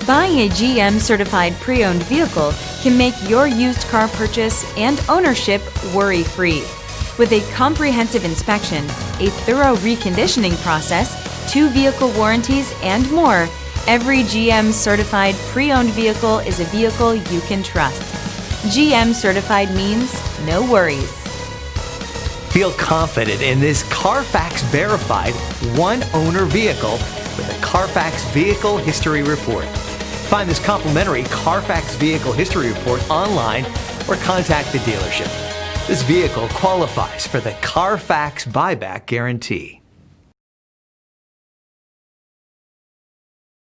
Buying a GM certified pre-owned vehicle can make your used car purchase and ownership worry-free. With a comprehensive inspection, a thorough reconditioning process, 2 vehicle warranties, and more, every GM certified pre-owned vehicle is a vehicle you can trust. GM certified means no worries. Feel confident in this Carfax verified one-owner vehicle with a Carfax Vehicle History Report. Find this complimentary Carfax Vehicle History Report online or contact the dealership. This vehicle qualifies for the Carfax Buyback Guarantee.